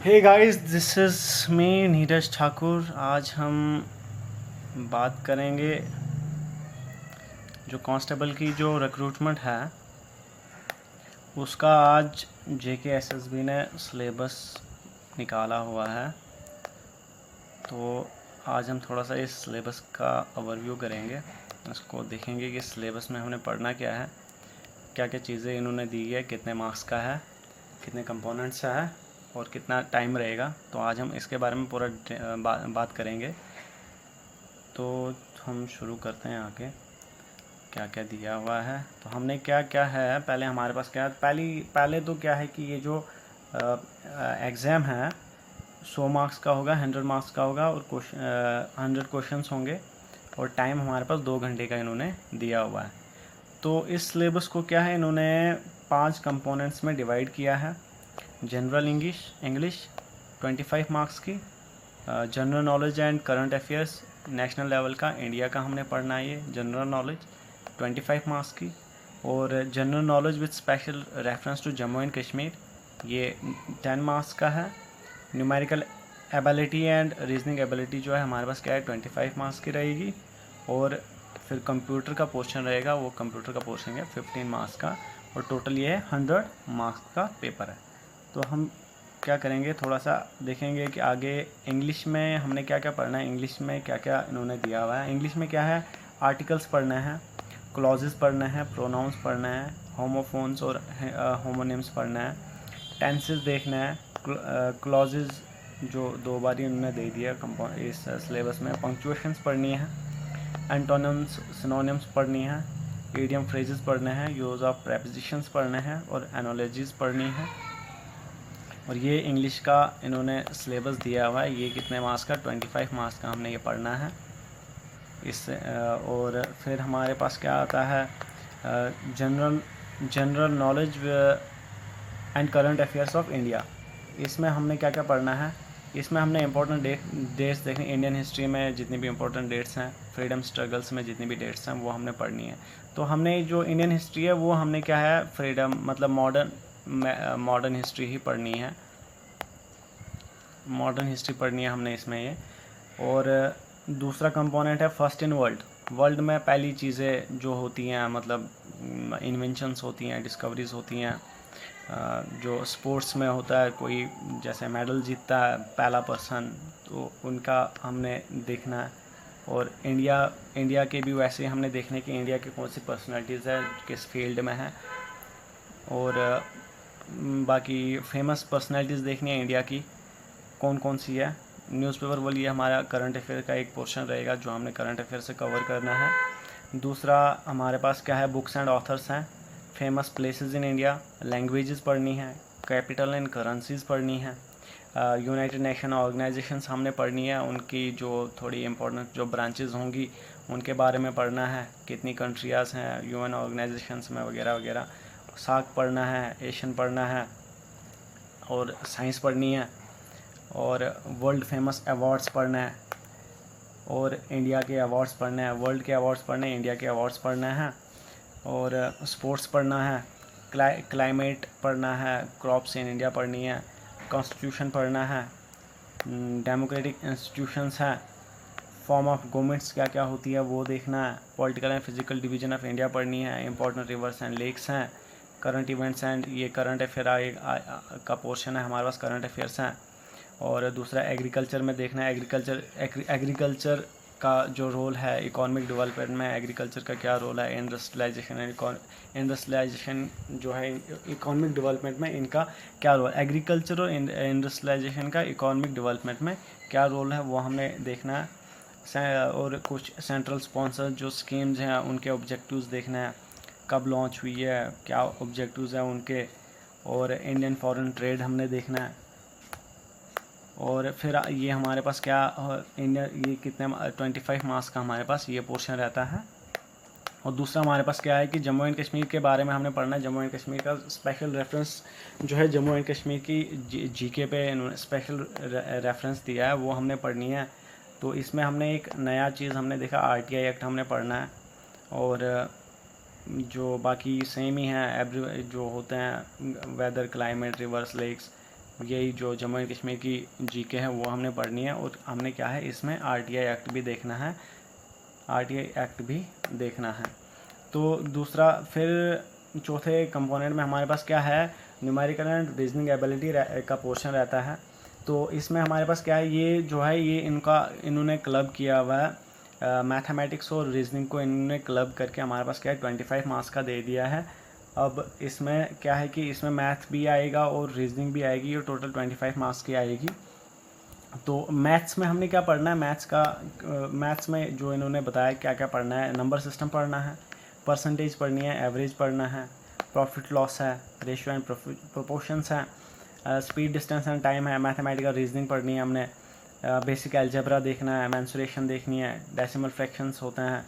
Hey guys, this is me Neeraj Thakur. आज हम बात करेंगे जो कांस्टेबल की जो रिक्रूटमेंट है उसका। आज JKSSB ने सिलेबस निकाला हुआ है, तो आज हम थोड़ा सा इस सिलेबस का ओवरव्यू करेंगे। इसको देखेंगे कि सिलेबस में हमने पढ़ना क्या है, क्या क्या चीज़ें इन्होंने दी है, कितने मार्क्स का है, कितने कंपोनेंट्स है और कितना टाइम रहेगा। तो आज हम इसके बारे में पूरा बात करेंगे। तो हम शुरू करते हैं आगे क्या क्या दिया हुआ है। तो हमने क्या क्या है, पहले हमारे पास क्या है, पहले तो क्या है कि ये जो एग्ज़ाम है 100 मार्क्स का होगा, 100 मार्क्स का होगा और 100 क्वेश्चंस होंगे और टाइम हमारे पास 2 घंटे का इन्होंने दिया हुआ है। तो इस सिलेबस को क्या है, इन्होंने 5 कंपोनेंट्स में डिवाइड किया है। जनरल इंग्लिश 25 मार्क्स की, general knowledge and current affairs national level का, इंडिया का हमने पढ़ना है ये जनरल नॉलेज 25 मार्क्स की। और general knowledge with special reference to Jammu and Kashmir ये 10 मार्क्स का है। Numerical ability and reasoning ability जो है हमारे पास क्या है 25 मार्क्स की रहेगी। और फिर कंप्यूटर का पोर्शन रहेगा, वो कंप्यूटर का पोर्शन है 15 मार्क्स का और टोटल ये है 100 मार्क्स का पेपर है। तो हम क्या करेंगे, थोड़ा सा देखेंगे कि आगे इंग्लिश में हमने क्या क्या पढ़ना है, इंग्लिश में क्या क्या इन्होंने दिया हुआ है। इंग्लिश में क्या है, आर्टिकल्स पढ़ना है, क्लॉजेस पढ़ना है, प्रोनाउंस पढ़ना है, होमोफोन्स और होमोनिम्स पढ़ना है, टेंसेस देखना है, क्लॉजेस जो 2 बार ही उन्होंने दे दिया इस सिलेबस में, पंक्चुएशंस पढ़नी है, एंटोनिम्स सिनोनिम्स पढ़नी है, इडियम फ्रेजेस पढ़ने हैं, यूज़ ऑफ प्रेपोजिशंस पढ़ने हैं और एनोलॉजीज पढ़नी है। और ये इंग्लिश का इन्होंने सिलेबस दिया हुआ है। ये कितने मार्क्स का, 25 मार्क्स का हमने ये पढ़ना है इससे। और फिर हमारे पास क्या आता है, general knowledge and current affairs of India. इसमें हमने क्या क्या पढ़ना है, इसमें हमने इम्पोर्टेंट डेट्स देखनी, इंडियन हिस्ट्री में जितनी भी इम्पोर्टेंट डेट्स हैं, फ्रीडम स्ट्रगल्स में जितनी भी डेट्स हैं वो हमने पढ़नी है। तो हमने जो इंडियन हिस्ट्री है वो हमने क्या है, फ्रीडम मतलब मॉडर्न हिस्ट्री ही पढ़नी है, मॉडर्न हिस्ट्री पढ़नी है हमने इसमें ये। और दूसरा कंपोनेंट है फर्स्ट इन वर्ल्ड में पहली चीज़ें जो होती हैं, मतलब इन्वेंशंस होती हैं, डिस्कवरीज होती हैं। जो स्पोर्ट्स में होता है, कोई जैसे मेडल जीतता है पहला पर्सन, तो उनका हमने देखना है। और इंडिया के भी वैसे ही हमने देखने कि इंडिया की कौन सी पर्सनालिटीज़ है, किस फील्ड में है। और बाकी फेमस पर्सनालिटीज़ देखनी है इंडिया की कौन कौन सी है। न्यूज़पेपर वाली ये हमारा करंट अफेयर का एक पोर्शन रहेगा जो हमने करंट अफेयर से कवर करना है। दूसरा हमारे पास क्या है, बुक्स एंड ऑथर्स हैं, famous places in India, languages पढ़नी है, कैपिटल एंड करेंसीज पढ़नी है, यूनाइटेड नेशन ऑर्गेनाइजेशंस हमने पढ़नी है, उनकी जो थोड़ी इंपॉर्टेंट जो ब्रांचेस होंगी उनके बारे में पढ़ना है, कितनी कंट्रियाज़ हैं UN ऑर्गेनाइजेशंस में वगैरह वगैरह। सार्क पढ़ना है, एशियन पढ़ना है और साइंस पढ़नी है और वर्ल्ड फेमस अवार्ड्स पढ़ना है और इंडिया के अवार्ड्स पढ़ने हैं, वर्ल्ड के अवार्ड्स पढ़ने हैं, इंडिया के अवार्ड्स पढ़ने हैं। और स्पोर्ट्स पढ़ना है, क्लाइमेट पढ़ना है, क्रॉप्स इन इंडिया पढ़नी है, कॉन्स्टिट्यूशन पढ़ना है, डेमोक्रेटिक इंस्टीट्यूशंस हैं, फॉर्म ऑफ गवर्नमेंट्स क्या क्या होती है वो देखना है, political and physical division of India पढ़नी है, इंपॉर्टेंट रिवर्स एंड लेक्स हैं, करंट इवेंट्स एंड ये करंट अफेयर का पोर्शन है हमारे पास, करंट अफेयर्स हैं। और दूसरा एग्रीकल्चर में देखना है, एग्रीकल्चर का जो रोल है इकोनॉमिक डेवलपमेंट में, एग्रीकल्चर का क्या रोल है, इंडस्ट्रियलाइजेशन जो है इकोनॉमिक डेवलपमेंट में इनका क्या रोल, एग्रीकल्चर और इंडस्ट्रियलाइजेशन का इकोनॉमिक डेवलपमेंट में क्या रोल है वो हमने देखना है। और कुछ सेंट्रल स्पॉन्सर जो स्कीम्स हैं उनके ऑब्जेक्टिव्स देखना है, कब लॉन्च हुई है, क्या ऑब्जेक्टिव्स हैं उनके। और इंडियन फॉरेन ट्रेड हमने देखना है। और फिर ये हमारे पास क्या इंडिया, ये कितने 25 मार्क्स का हमारे पास ये पोर्शन रहता है। और दूसरा हमारे पास क्या है कि जम्मू एंड कश्मीर के बारे में हमने पढ़ना है, जम्मू एंड कश्मीर का स्पेशल रेफरेंस जो है, जम्मू एंड कश्मीर की जीके पे इन्होंने स्पेशल रेफरेंस दिया है वो हमने पढ़नी है। तो इसमें हमने एक नया चीज़ हमने देखा, RTI एक्ट हमने पढ़ना है। और जो बाकी सेम ही हैं, जो होते हैं वेदर, क्लाइमेट, रिवर्स, लेक्स, यही जो जम्मू एंड कश्मीर की जीके है वो हमने पढ़नी है। और हमने क्या है इसमें आरटीआई एक्ट भी देखना है, आरटीआई एक्ट भी देखना है। तो दूसरा फिर चौथे कंपोनेंट में हमारे पास क्या है, न्यूमेरिकल एंड रीजनिंग एबिलिटी का पोर्शन रहता है। तो इसमें हमारे पास क्या है, ये जो है ये इन्होंने क्लब किया हुआ है, मैथमेटिक्स और रीजनिंग को इन्होंने क्लब करके हमारे पास क्या है 25 मार्क्स का दे दिया है। अब इसमें क्या है कि इसमें मैथ भी आएगा और रीजनिंग भी आएगी और टोटल 25 मार्क्स की आएगी। तो मैथ्स में हमने क्या पढ़ना है, मैथ्स में जो इन्होंने बताया क्या क्या पढ़ना है, नंबर सिस्टम पढ़ना है, परसेंटेज पढ़नी है, एवरेज पढ़ना है, प्रॉफिट लॉस है, रेशियो एंड प्रोपोर्शंस है, स्पीड डिस्टेंस एंड टाइम है, मैथमेटिकल रीजनिंग पढ़नी है हमने, बेसिक अलजेब्रा देखना है, मेंसुरेशन देखनी है, डेसिमल फ्रैक्शंस होते हैं,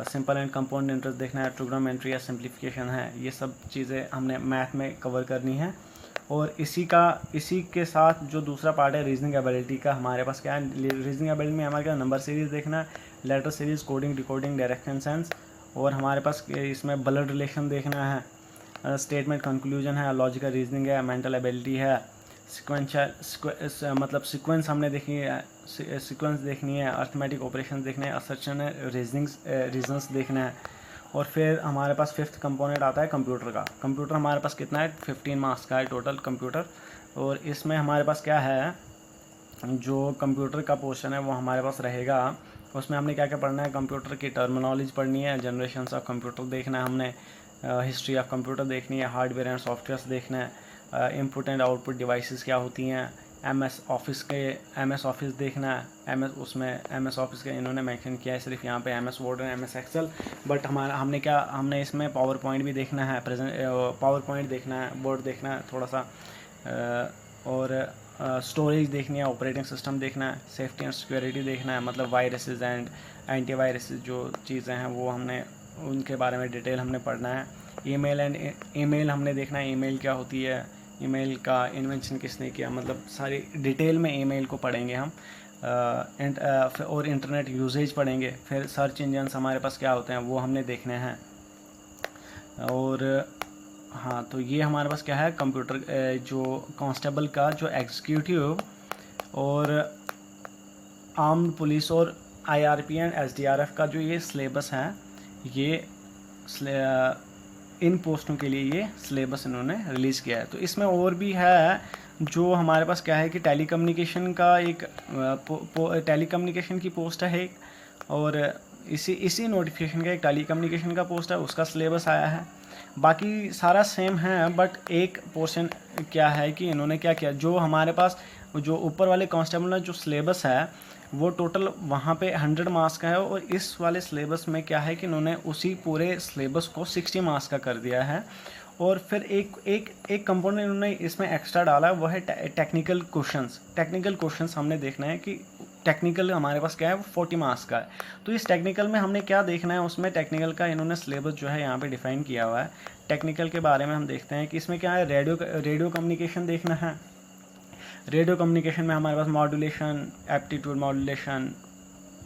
सिंपल एंड कंपाउंड इंटरेस्ट देखना है, ट्रिग्नोमेट्री या सिंप्लीफिकेशन है, ये सब चीज़ें हमने मैथ में कवर करनी है। और इसी के साथ जो दूसरा पार्ट है रीजनिंग एबिलिटी का, हमारे पास क्या है, रीजनिंग एबिलिटी में हमारे क्या नंबर सीरीज़ देखना है, letter series, coding, decoding, direction sense, और हमारे पास इसमें ब्लड रिलेशन देखना है, स्टेटमेंट कंक्लूजन है, लॉजिकल रीजनिंग है, मेंटल एबिलिटी है, मतलब सीक्वेंस हमने देखनी है, सीक्वेंस देखनी है, अर्थमेटिक ऑपरेशन देखने हैं, असर्शन है, रीजंस देखना है। और फिर हमारे पास फिफ्थ कंपोनेंट आता है कंप्यूटर का। कंप्यूटर हमारे पास कितना है, 15 मार्क्स का है टोटल कंप्यूटर। और इसमें हमारे पास क्या है, जो कंप्यूटर का पोर्शन है वो हमारे पास रहेगा। उसमें हमने क्या क्या पढ़ना है, कंप्यूटर की टर्मिनोलॉजी पढ़नी है, जनरेशंस ऑफ कंप्यूटर देखना है हमने, हिस्ट्री ऑफ कंप्यूटर देखनी है, हार्डवेयर एंड सॉफ्टवेयर्स देखना है, इनपुट एंड आउटपुट डिवाइसेस क्या होती हैं, एमएस ऑफिस देखना है, उसमें एमएस ऑफिस का इन्होंने मेंशन किया है सिर्फ यहाँ पे एमएस वर्ड और एमएस एक्सेल, बट हमने इसमें पावर पॉइंट भी देखना है, पावर पॉइंट देखना है, वर्ड देखना है थोड़ा सा, और स्टोरेज देखनी है, ऑपरेटिंग सिस्टम देखना है, सेफ्टी एंड सिक्योरिटी देखना है, मतलब वायरसेस एंड एंटीवायरसेस जो चीज़ें हैं वो हमने उनके बारे में डिटेल हमने पढ़ना है। ईमेल हमने देखना है, ईमेल क्या होती है, ईमेल का इन्वेंशन किसने किया, मतलब सारी डिटेल में ईमेल को पढ़ेंगे हम। और इंटरनेट यूजेज पढ़ेंगे। फिर सर्च इंजन्स हमारे पास क्या होते हैं वो हमने देखने हैं। और हाँ, तो ये हमारे पास क्या है, कंप्यूटर जो कांस्टेबल का जो एग्जीक्यूटिव और आर्म्ड पुलिस और आईआरपी एंड एसडीआरएफ का जो ये सिलेबस है, ये इन पोस्टों के लिए ये सिलेबस इन्होंने रिलीज़ किया है। तो इसमें और भी है जो हमारे पास क्या है कि टेलीकम्युनिकेशन का एक टेलीकम्युनिकेशन की पोस्ट है एक, और इसी नोटिफिकेशन का एक टेलीकम्युनिकेशन का पोस्ट है, उसका सिलेबस आया है। बाकी सारा सेम है, बट एक पोर्शन क्या है कि इन्होंने क्या किया, जो हमारे पास जो ऊपर वाले कांस्टेबल में जो सिलेबस है वो टोटल वहाँ पे 100 मार्क्स का है, और इस वाले सिलेबस में क्या है कि इन्होंने उसी पूरे सिलेबस को 60 मार्क्स का कर दिया है। और फिर एक कंपोनेंट इन्होंने इसमें एक्स्ट्रा डाला है, वो है टेक्निकल क्वेश्चंस हमने देखना है कि टेक्निकल हमारे पास क्या है वो 40 मार्क्स का है। तो इस टेक्निकल में हमने क्या देखना है, उसमें टेक्निकल का इन्होंने सिलेबस जो है यहाँ पे डिफाइन किया हुआ है। टेक्निकल के बारे में हम देखते हैं कि इसमें क्या है, रेडियो कम्युनिकेशन देखना है। रेडियो कम्युनिकेशन में हमारे पास modulation, amplitude modulation,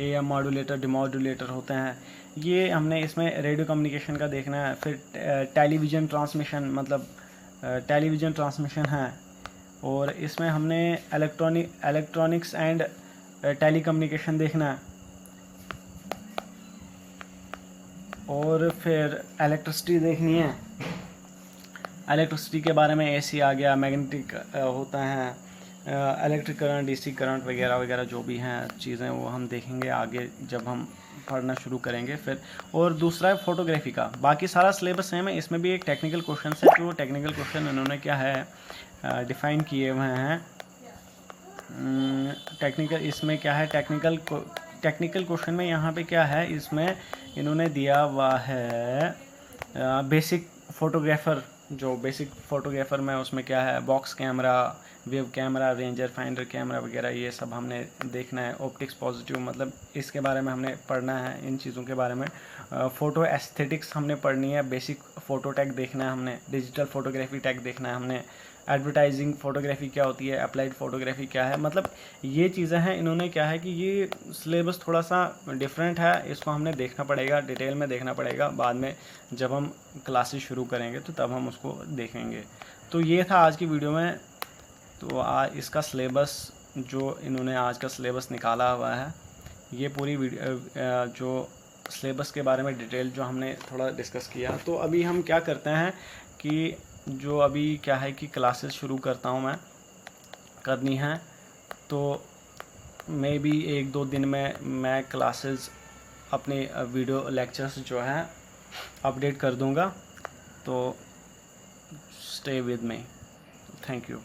AM modulator, demodulator होते हैं, ये हमने इसमें रेडियो कम्युनिकेशन का देखना है। फिर टेलीविज़न ट्रांसमिशन, मतलब टेलीविज़न ट्रांसमिशन है, और इसमें हमने इलेक्ट्रॉनिक्स एंड टेलीकम्युनिकेशन देखना है। और फिर इलेक्ट्रिसिटी देखनी है, इलेक्ट्रिसिटी के बारे में एसी आ गया, मैग्नेटिक होता है, इलेक्ट्रिक करंट, डीसी करंट वगैरह वगैरह जो भी हैं चीज़ें वो हम देखेंगे आगे जब हम पढ़ना शुरू करेंगे। फिर और दूसरा है फोटोग्राफी का। बाकी सारा सिलेबस सेम है, इसमें भी एक टेक्निकल क्वेश्चन है, जो टेक्निकल क्वेश्चन इन्होंने क्या है डिफ़ाइन किए हुए हैं। टेक्निकल इसमें क्या है, टेक्निकल क्वेश्चन में यहाँ पे क्या है, इसमें इन्होंने दिया हुआ है बेसिक फोटोग्राफर में उसमें क्या है, box camera, wave camera, ranger finder camera वगैरह, ये सब हमने देखना है। ऑप्टिक्स पॉजिटिव, मतलब इसके बारे में हमने पढ़ना है, इन चीज़ों के बारे में। फ़ोटो एस्थेटिक्स हमने पढ़नी है, बेसिक फ़ोटो टैग देखना है हमने, डिजिटल फोटोग्राफी टैग देखना है हमने, एडवर्टाइजिंग फ़ोटोग्राफी क्या होती है, अप्लाइड फ़ोटोग्राफी क्या है, मतलब ये चीज़ें हैं। इन्होंने क्या है कि ये सिलेबस थोड़ा सा डिफरेंट है, इसको हमने देखना पड़ेगा, डिटेल में देखना पड़ेगा। बाद में जब हम क्लासेस शुरू करेंगे तो तब हम उसको देखेंगे। तो ये था आज की वीडियो में। तो इसका सिलेबस जो इन्होंने आज का सिलेबस निकाला हुआ है, ये पूरी वीडियो जो सिलेबस के बारे में डिटेल जो हमने थोड़ा डिस्कस किया। तो अभी हम क्या करते हैं कि जो अभी क्या है कि क्लासेस शुरू करता हूँ मैं करनी है, तो मे बी 1-2 दिन में मैं क्लासेस अपने वीडियो लेक्चर्स जो हैं अपडेट कर दूंगा। तो stay with me. Thank you.